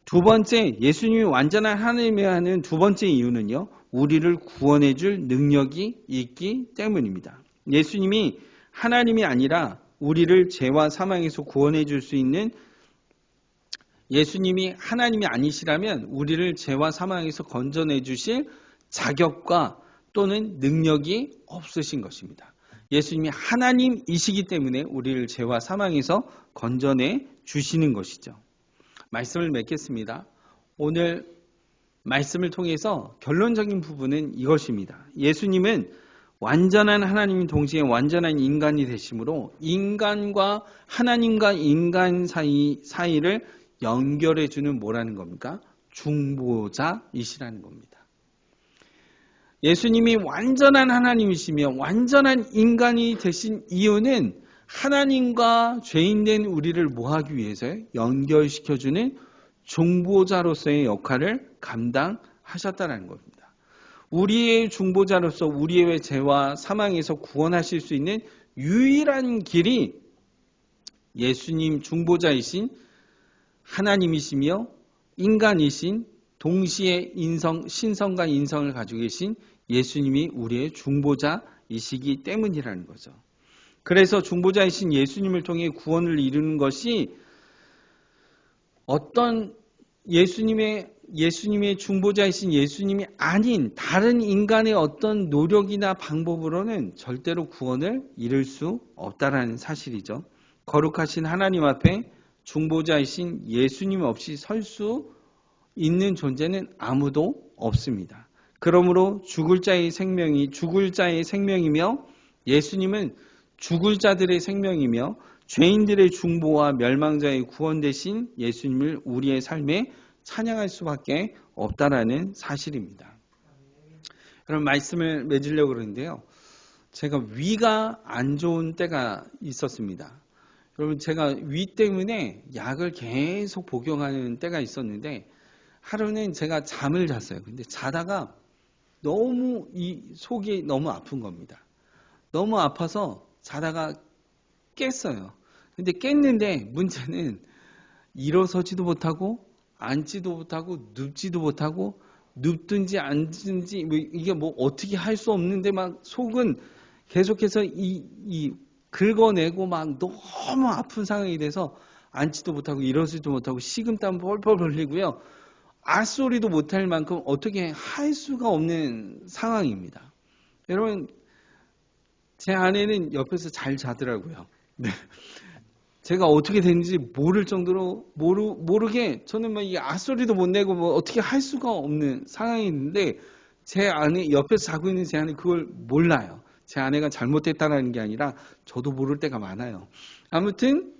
두 번째, 예수님이 완전한 하나님이어야 하는 두 번째 이유는요. 우리를 구원해 줄 능력이 있기 때문입니다. 예수님이 하나님이 아니라 우리를 죄와 사망에서 구원해 줄 수 있는 예수님이 하나님이 아니시라면 우리를 죄와 사망에서 건져내 주실 자격과 또는 능력이 없으신 것입니다. 예수님이 하나님이시기 때문에 우리를 죄와 사망에서 건져내 주시는 것이죠. 말씀을 맺겠습니다. 오늘 말씀을 통해서 결론적인 부분은 이것입니다. 예수님은 완전한 하나님이 동시에 완전한 인간이 되심으로 인간과 하나님과 인간 사이를 연결해 주는 뭐라는 겁니까? 중보자이시라는 겁니다. 예수님이 완전한 하나님이시며 완전한 인간이 되신 이유는 하나님과 죄인된 우리를 뭐하기 위해서요? 연결시켜주는 중보자로서의 역할을 감당하셨다는 겁니다. 우리의 중보자로서 우리의 죄와 사망에서 구원하실 수 있는 유일한 길이 예수님 중보자이신 하나님이시며 인간이신 동시에 신성과 인성을 가지고 계신 예수님이 우리의 중보자이시기 때문이라는 거죠. 그래서 중보자이신 예수님을 통해 구원을 이루는 것이 어떤 예수님의 예수님의 중보자이신 예수님이 아닌 다른 인간의 어떤 노력이나 방법으로는 절대로 구원을 이룰 수 없다라는 사실이죠. 거룩하신 하나님 앞에 중보자이신 예수님 없이 설 수 있는 존재는 아무도 없습니다. 그러므로 죽을 자의 생명이며 예수님은 죽을 자들의 생명이며 죄인들의 중보와 멸망자의 구원 대신 예수님을 우리의 삶에 찬양할 수밖에 없다라는 사실입니다. 그럼 말씀을 맺으려고 그러는데요. 제가 위가 안 좋은 때가 있었습니다. 여러분, 제가 위 때문에 약을 계속 복용하는 때가 있었는데 하루는 제가 잠을 잤어요. 근데 자다가 너무 이 속이 너무 아픈 겁니다. 너무 아파서 자다가 깼어요. 근데 깼는데 문제는 일어서지도 못하고 앉지도 못하고 눕지도 못하고 눕든지 앉든지 이게 뭐 어떻게 할 수 없는데 막 속은 계속해서 이 긁어내고 막 너무 아픈 상황이 돼서 앉지도 못하고 일어서지도 못하고 식은땀 뻘뻘 흘리고요. 앗소리도 못할 만큼 어떻게 할 수가 없는 상황입니다. 여러분, 제 아내는 옆에서 잘 자더라고요. 네. 제가 어떻게 됐는지 모를 정도로 모르게 저는 막 이 앗소리도 못 내고 뭐 어떻게 할 수가 없는 상황이 있는데 제 아내 옆에서 자고 있는 제 아내는 그걸 몰라요. 제 아내가 잘못됐다는 게 아니라 저도 모를 때가 많아요. 아무튼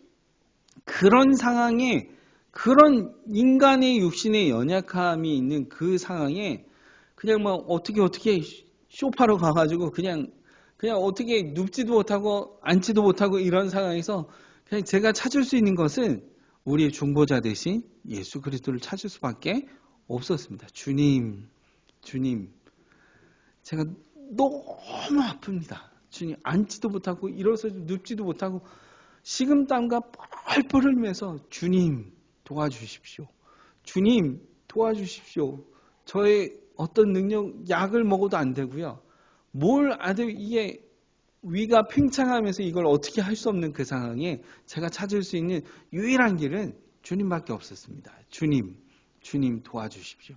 그런 상황에 그런 인간의 육신의 연약함이 있는 그 상황에 그냥 막 어떻게 쇼파로 가가지고 그냥 어떻게 눕지도 못하고 앉지도 못하고 이런 상황에서 그냥 제가 찾을 수 있는 것은 우리의 중보자 대신 예수 그리스도를 찾을 수밖에 없었습니다. 주님, 제가 너무 아픕니다. 주님, 앉지도 못하고 일어서서 눕지도 못하고 식은땀과 뻘뻘 흘리면서 주님 도와주십시오. 주님 도와주십시오. 저의 어떤 능력, 약을 먹어도 안 되고요. 뭘 안 되고 이게 위가 팽창하면서 이걸 어떻게 할 수 없는 그 상황에 제가 찾을 수 있는 유일한 길은 주님밖에 없었습니다. 주님 도와주십시오.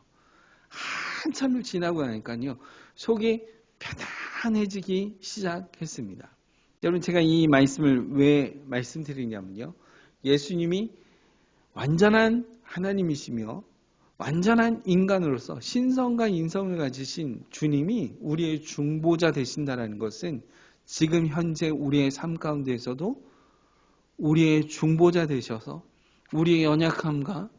한참을 지나고 나니까요. 속이 편안해지기 시작했습니다. 여러분, 제가 이 말씀을 왜 말씀드리냐면요. 예수님이 완전한 하나님이시며 완전한 인간으로서 신성과 인성을 가지신 주님이 우리의 중보자 되신다는 것은 지금 현재 우리의 삶 가운데에서도 우리의 중보자 되셔서 우리의 연약함과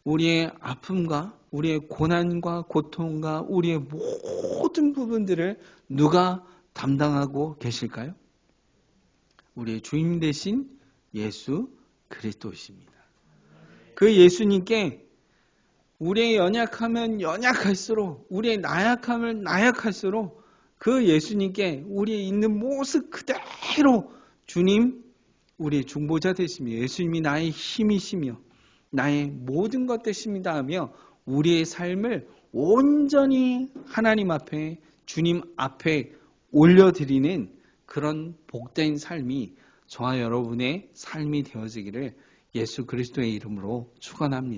우리의 아픔과 우리의 고난과 고통과 우리의 모든 부분들을 누가 담당하고 계실까요? 우리의 주님 되신 예수 그리스도이십니다. 그 예수님께 우리의 연약하면 연약할수록 우리의 나약하면 나약할수록 그 예수님께 우리의 있는 모습 그대로 주님 우리의 중보자 되시며 예수님이 나의 힘이시며 나의 모든 것 되십니다 하며 우리의 삶을 온전히 하나님 앞에 주님 앞에 올려드리는 그런 복된 삶이 저와 여러분의 삶이 되어지기를 예수 그리스도의 이름으로 축원합니다.